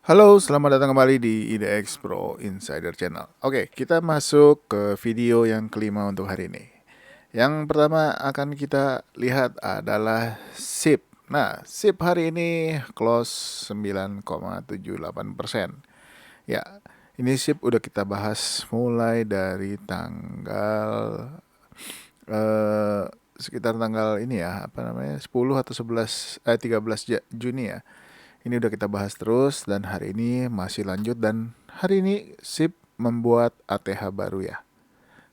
Halo, selamat datang kembali di IDX Pro Insider Channel. Oke, kita masuk ke video yang kelima untuk hari ini. Yang pertama akan kita lihat adalah SIP. Nah, SIP hari ini close 9,78%. Ya, ini SIP udah kita bahas mulai dari tanggal eh, sekitar tanggal ini ya, apa namanya? 10 atau 13 Juni ya. Ini udah kita bahas terus dan hari ini masih lanjut dan hari ini SIP membuat ATH baru ya.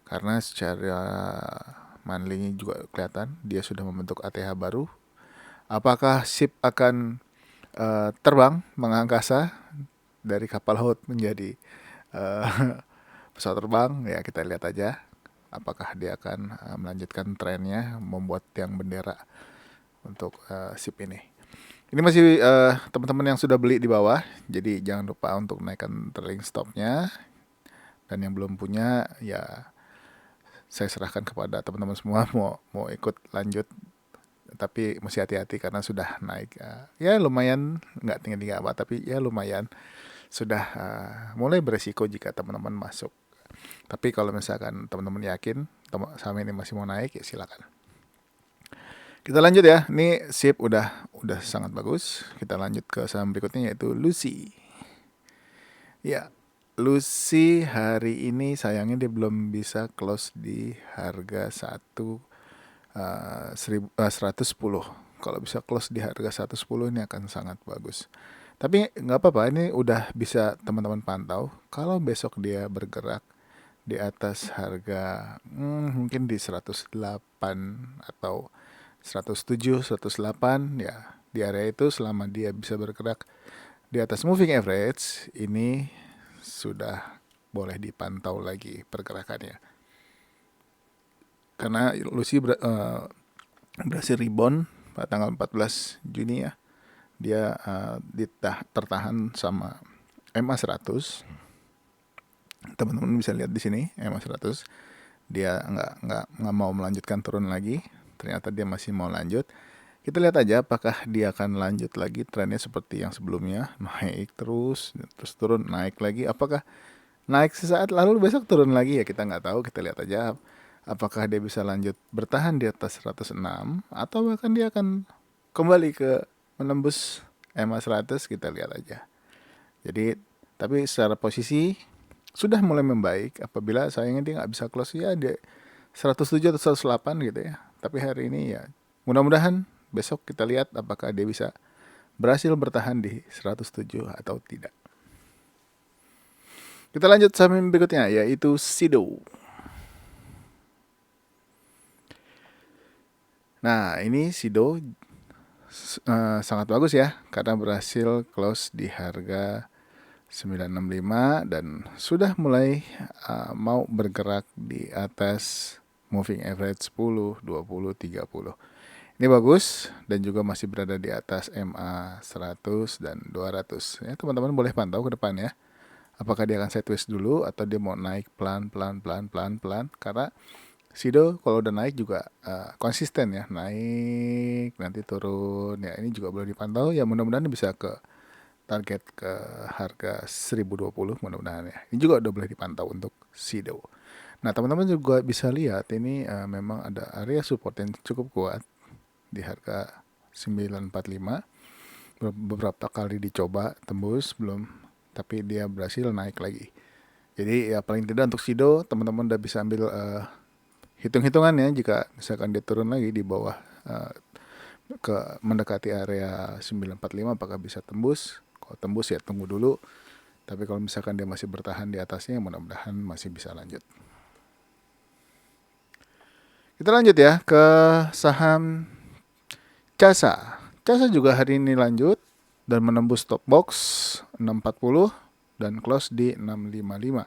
Karena secara monthly juga kelihatan dia sudah membentuk ATH baru. Apakah SIP akan terbang mengangkasa dari kapal laut menjadi uh, pesawat terbang? Ya kita lihat aja. Apakah dia akan melanjutkan trennya membuat tiang bendera untuk SIP ini. Ini masih teman-teman yang sudah beli di bawah, jadi jangan lupa untuk naikkan trailing stopnya. Dan yang belum punya, ya saya serahkan kepada teman-teman semua mau ikut lanjut, tapi mesti hati-hati karena sudah naik. Ya lumayan, nggak tinggi-tinggi amat, tapi ya lumayan sudah mulai beresiko jika teman-teman masuk. Tapi kalau misalkan teman-teman yakin saham ini masih mau naik, ya silakan. Kita lanjut ya. Ini SIP udah sangat bagus. Kita lanjut ke saham berikutnya yaitu Lucy. Ya, Lucy hari ini sayangnya dia belum bisa close di harga 110. Kalau bisa close di harga 110 ini akan sangat bagus. Tapi nggak apa-apa, ini udah bisa teman-teman pantau. Kalau besok dia bergerak di atas harga mungkin di 108 atau 107, 108 ya, di area itu selama dia bisa bergerak di atas moving average ini sudah boleh dipantau lagi pergerakannya. Karena Lucy berhasil rebound pada tanggal 14 Juni ya. Dia tertahan sama MA100. Teman-teman bisa lihat di sini MA100. Dia nggak mau melanjutkan turun lagi. Ternyata dia masih mau lanjut. Kita lihat aja apakah dia akan lanjut lagi trennya seperti yang sebelumnya, naik terus turun, naik lagi. Apakah naik sesaat lalu besok turun lagi, ya kita nggak tahu. Kita lihat aja apakah dia bisa lanjut bertahan di atas 106 atau bahkan dia akan kembali ke menembus EMA 100. Kita lihat aja. Jadi tapi secara posisi sudah mulai membaik apabila sayangnya dia nggak bisa close ya dia 107 atau 108 gitu ya. Tapi hari ini ya mudah-mudahan besok kita lihat apakah dia bisa berhasil bertahan di 107 atau tidak. Kita lanjut saham berikutnya yaitu Sido. Nah, ini Sido sangat bagus ya karena berhasil close di harga 965 dan sudah mulai mau bergerak di atas moving average 10, 20, 30. Ini bagus dan juga masih berada di atas MA 100 dan 200. Ya, teman-teman boleh pantau ke depan ya. Apakah dia akan sideways dulu atau dia mau naik pelan-pelan karena Sido kalau udah naik juga konsisten ya, naik nanti turun ya, ini juga boleh dipantau ya, mudah-mudahan bisa ke target ke harga 1020 mudah-mudahan ya. Ini juga udah boleh dipantau untuk Sido. Nah teman-teman juga bisa lihat ini memang ada area support yang cukup kuat di harga 945. Beberapa kali dicoba tembus belum, tapi dia berhasil naik lagi. Jadi ya paling tidak untuk Sido teman-teman udah bisa ambil hitung-hitungannya jika misalkan dia turun lagi di bawah ke mendekati area 945 apakah bisa tembus. Kalau tembus ya tunggu dulu. Tapi kalau misalkan dia masih bertahan di atasnya mudah-mudahan masih bisa lanjut. Kita lanjut ya ke saham Casa. Casa juga hari ini lanjut dan menembus top box 640 dan close di 655.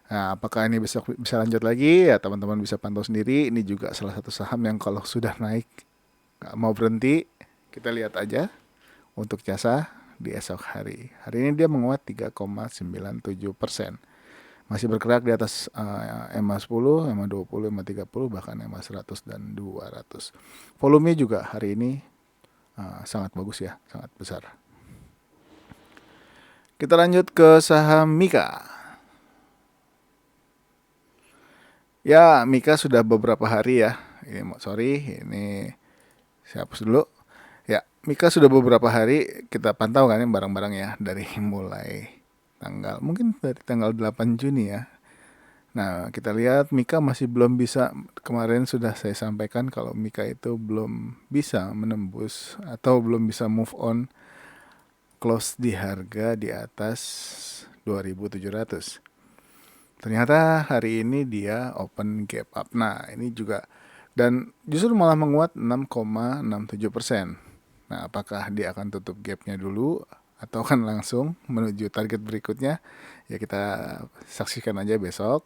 Nah, apakah ini bisa lanjut lagi? Ya, teman-teman bisa pantau sendiri. Ini juga salah satu saham yang kalau sudah naik nggak mau berhenti. Kita lihat aja untuk Casa di esok hari. Hari ini dia menguat 3,97%. Masih bergerak di atas EMA 10, EMA 20, EMA 30, bahkan EMA 100 dan 200. Volume juga hari ini sangat bagus ya, sangat besar. Kita lanjut ke saham Mika. Ya, Mika sudah beberapa hari ya. Ini saya hapus dulu. Ya, Mika sudah beberapa hari kita pantau kan yang barang-barang ya dari mulai mungkin dari tanggal 8 Juni ya. Nah, kita lihat Mika masih belum bisa, kemarin sudah saya sampaikan kalau Mika itu belum bisa menembus atau belum bisa move on close di harga di atas 2.700. Ternyata hari ini dia open gap up. Nah, ini juga dan justru malah menguat 6,67%. Nah, apakah dia akan tutup gapnya dulu atau akan langsung menuju target berikutnya? Ya kita saksikan aja besok.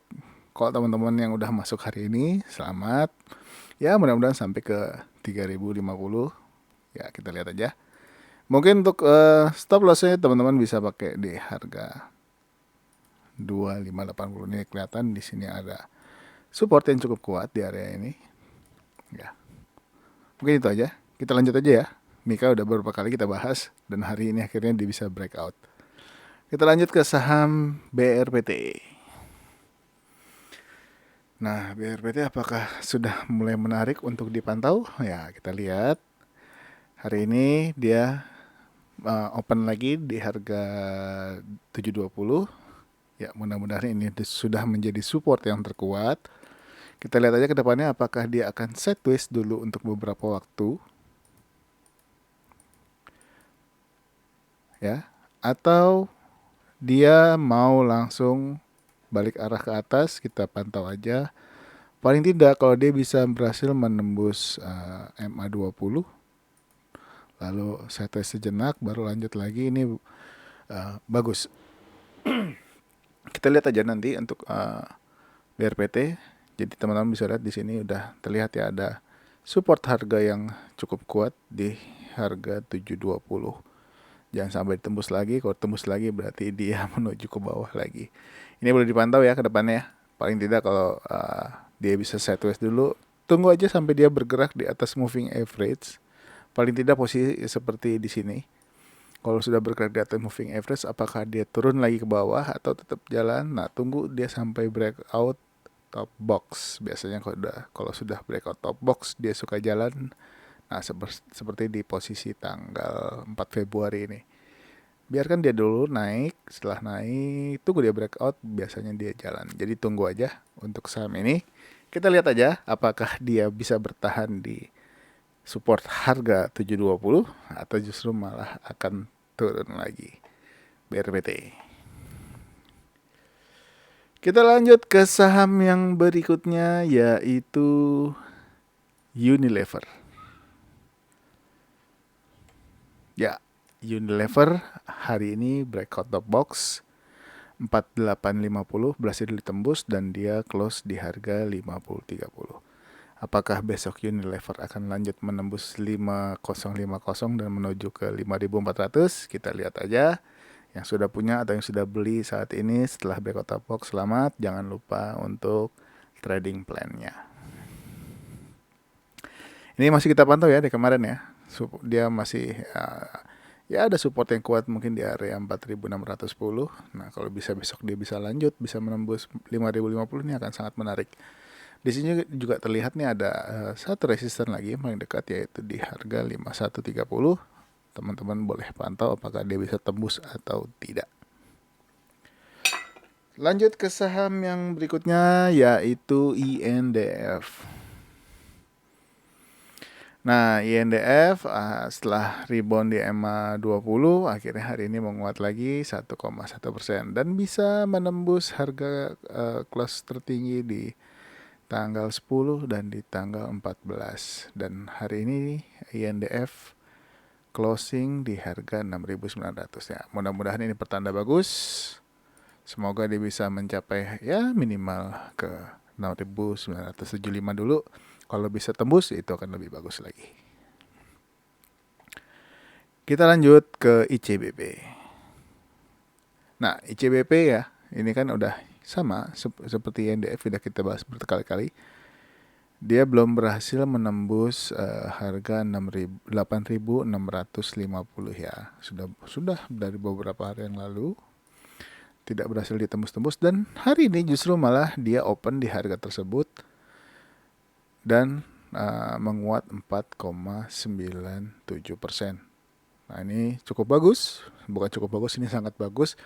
Kalau teman-teman yang udah masuk hari ini, selamat. Ya mudah-mudahan sampai ke 3050. Ya kita lihat aja. Mungkin untuk stop lossnya teman-teman bisa pakai di harga 2580. Ini kelihatan di sini ada support yang cukup kuat di area ini. Ya. Mungkin itu aja. Kita lanjut aja ya. Mika udah beberapa kali kita bahas dan hari ini akhirnya dia bisa breakout. Kita lanjut ke saham BRPT. Nah, BRPT apakah sudah mulai menarik untuk dipantau? Ya, kita lihat. Hari ini dia open lagi di harga 720. Ya, mudah-mudahan ini sudah menjadi support yang terkuat. Kita lihat aja ke depannya apakah dia akan sideways dulu untuk beberapa waktu. Ya, atau dia mau langsung balik arah ke atas, kita pantau aja. Paling tidak kalau dia bisa berhasil menembus MA20, lalu sideways sejenak, baru lanjut lagi, ini bagus. Kita lihat aja nanti untuk BRPT. Jadi teman-teman bisa lihat di sini udah terlihat ya ada support harga yang cukup kuat di harga 720. Jangan sampai ditembus lagi. Kalau tembus lagi berarti dia menuju ke bawah lagi. Ini boleh dipantau ya ke depannya. Paling tidak kalau dia bisa sideways dulu, tunggu aja sampai dia bergerak di atas moving average. Paling tidak posisi seperti di sini. Kalau sudah bergerak di atas moving average, apakah dia turun lagi ke bawah atau tetap jalan? Nah, tunggu dia sampai breakout top box. Biasanya kalau sudah breakout top box dia suka jalan. Nah, seperti di posisi tanggal 4 Februari ini. Biarkan dia dulu naik, setelah naik tunggu dia breakout, biasanya dia jalan. Jadi tunggu aja untuk saham ini. Kita lihat aja apakah dia bisa bertahan di support harga 720 atau justru malah akan turun lagi. BRPT. Kita lanjut ke saham yang berikutnya yaitu Unilever. Ya, Unilever hari ini breakout top box 4850 berhasil ditembus dan dia close di harga 5030. Apakah besok Unilever akan lanjut menembus 5050 dan menuju ke 5400? Kita lihat aja. Yang sudah punya atau yang sudah beli saat ini setelah breakout top box, selamat. Jangan lupa untuk trading plan-nya. Ini masih kita pantau ya dari kemarin ya. Dia masih ya ada support yang kuat mungkin di area 4610. Nah, kalau bisa besok dia bisa lanjut, bisa menembus 5050, ini akan sangat menarik. Di sini juga terlihat nih ada satu resisten lagi yang paling dekat yaitu di harga 5130. Teman-teman boleh pantau apakah dia bisa tembus atau tidak. Lanjut ke saham yang berikutnya yaitu INDF. Nah, INDF setelah rebound di MA20 akhirnya hari ini menguat lagi 1,1% dan bisa menembus harga close tertinggi di tanggal 10 dan di tanggal 14. Dan hari ini INDF closing di harga 6.900 ya. Mudah-mudahan ini pertanda bagus. Semoga dia bisa mencapai ya minimal ke 6.975 dulu. Kalau bisa tembus itu akan lebih bagus lagi. Kita lanjut ke ICBP. Nah, ICBP ya, ini kan udah sama seperti INDF sudah kita bahas berkali-kali. dia belum berhasil menembus harga 8.650 ya. Sudah dari beberapa hari yang lalu tidak berhasil ditembus-tembus, dan hari ini justru malah dia open di harga tersebut dan menguat 4,97%. Nah, ini cukup bagus, bukan cukup bagus, ini sangat bagus.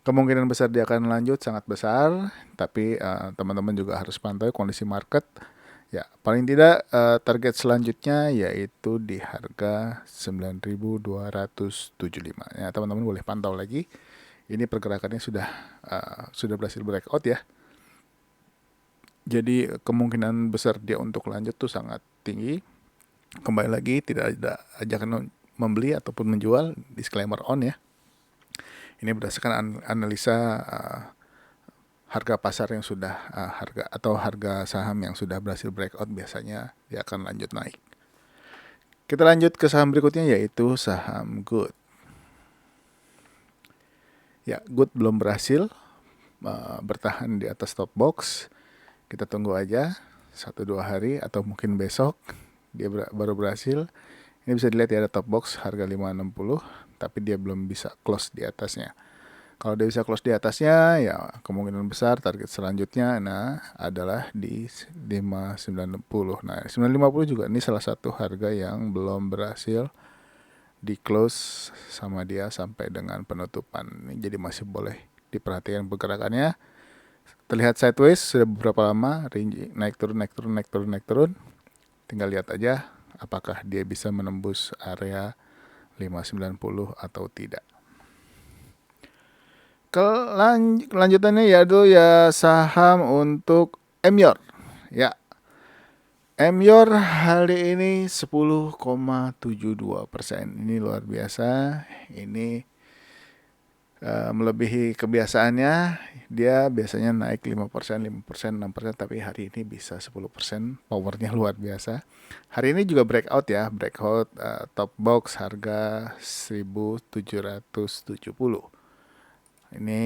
Kemungkinan besar dia akan lanjut sangat besar, tapi teman-teman juga harus pantau kondisi market. Ya, paling tidak target selanjutnya yaitu di harga 9.275. Ya, teman-teman boleh pantau lagi. Ini pergerakannya sudah berhasil breakout ya. Jadi kemungkinan besar dia untuk lanjut tuh sangat tinggi. Kembali lagi, tidak ada ajakan membeli ataupun menjual, disclaimer on ya. Ini berdasarkan analisa harga pasar yang sudah harga saham yang sudah berhasil breakout, biasanya dia akan lanjut naik. Kita lanjut ke saham berikutnya yaitu saham Good. Ya, Good belum berhasil bertahan di atas top box. Kita tunggu aja 1-2 hari atau mungkin besok dia baru berhasil. Ini bisa dilihat ya, ada top box harga 560, tapi dia belum bisa close di atasnya. Kalau dia bisa close di atasnya, ya kemungkinan besar target selanjutnya adalah di 590. Nah, 950 juga ini salah satu harga yang belum berhasil di close sama dia sampai dengan penutupan. Ini jadi masih boleh diperhatikan pergerakannya. Terlihat sideways sudah beberapa lama, range naik turun. Tinggal lihat aja apakah dia bisa menembus area 590 atau tidak. Kelanjutannya yaitu ya saham untuk Emyor. Ya, Emyor hari ini 10,72%. Ini luar biasa. Ini melebihi kebiasaannya. Dia biasanya naik 5%, 6%, tapi hari ini bisa 10%. Powernya luar biasa. Hari ini juga breakout ya, top box harga 1.770. Ini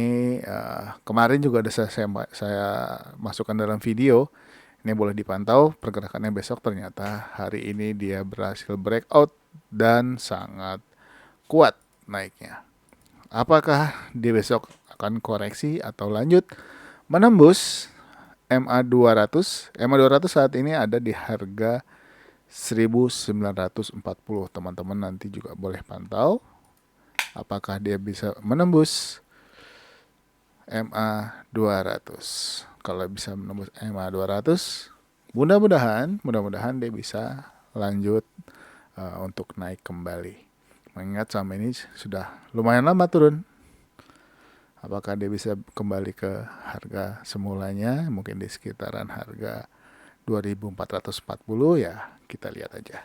kemarin juga ada saya masukkan dalam video. Ini boleh dipantau pergerakannya besok. Ternyata hari ini dia berhasil breakout dan sangat kuat naiknya. Apakah dia besok akan koreksi atau lanjut menembus MA200? MA200 saat ini ada di harga 1.940. Teman-teman nanti juga boleh pantau apakah dia bisa menembus MA200. Kalau bisa menembus MA200, mudah-mudahan dia bisa lanjut untuk naik kembali. Mengingat saham ini sudah lumayan lama turun. Apakah dia bisa kembali ke harga semulanya, mungkin di sekitaran harga 2.440, ya kita lihat aja.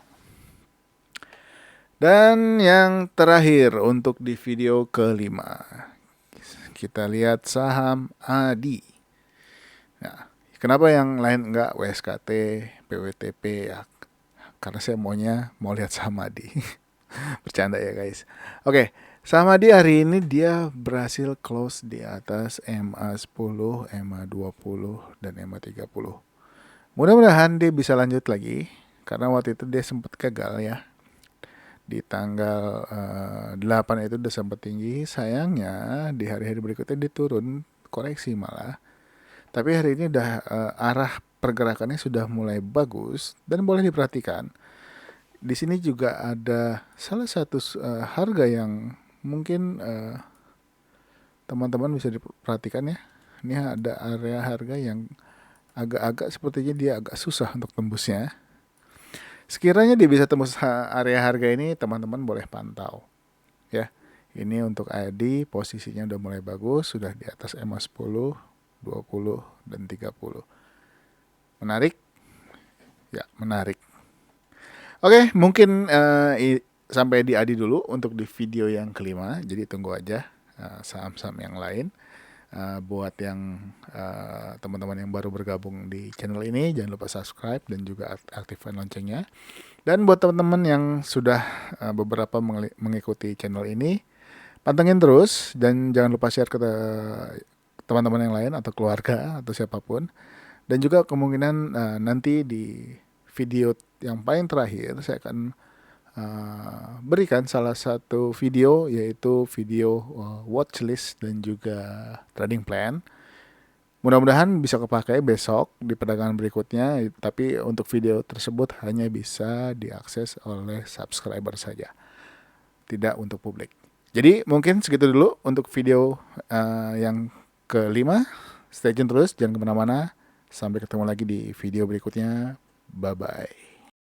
Dan yang terakhir untuk di video kelima, kita lihat saham ADI. Nah, kenapa yang lain enggak WSKT, PWTP ya? Karena saya mau lihat saham ADI. Bercanda ya guys. Oke, saham ADI hari ini dia berhasil close di atas MA10, MA20, dan MA30. Mudah-mudahan dia bisa lanjut lagi, karena waktu itu dia sempat gagal ya. Di tanggal 8 itu udah sempat tinggi. Sayangnya di hari-hari berikutnya dia turun, koreksi malah. Tapi hari ini udah arah pergerakannya sudah mulai bagus dan boleh diperhatikan. Di sini juga ada salah satu harga yang mungkin teman-teman bisa diperhatikan ya. Ini ada area harga yang agak-agak sepertinya dia agak susah untuk tembusnya. Sekiranya dia bisa tembus area harga ini, teman-teman boleh pantau. Ya, ini untuk ADI posisinya udah mulai bagus, sudah di atas MA10, 20, dan 30. Menarik? Ya, menarik. Oke, mungkin sampai di ADI dulu untuk di video yang kelima. Jadi tunggu aja saham-saham yang lain. Buat yang teman-teman yang baru bergabung di channel ini, jangan lupa subscribe dan juga aktifkan loncengnya. Dan buat teman-teman yang sudah beberapa mengikuti channel ini, pantengin terus dan jangan lupa share ke teman-teman yang lain atau keluarga atau siapapun Dan juga kemungkinan nanti di video yang paling terakhir saya akan berikan salah satu video, yaitu video watchlist dan juga trading plan. Mudah-mudahan bisa kepakai besok di perdagangan berikutnya, tapi untuk video tersebut hanya bisa diakses oleh subscriber saja, tidak untuk publik. Jadi mungkin segitu dulu untuk video yang kelima. Stay tune terus, jangan kemana-mana. Sampai ketemu lagi di video berikutnya. Bye-bye.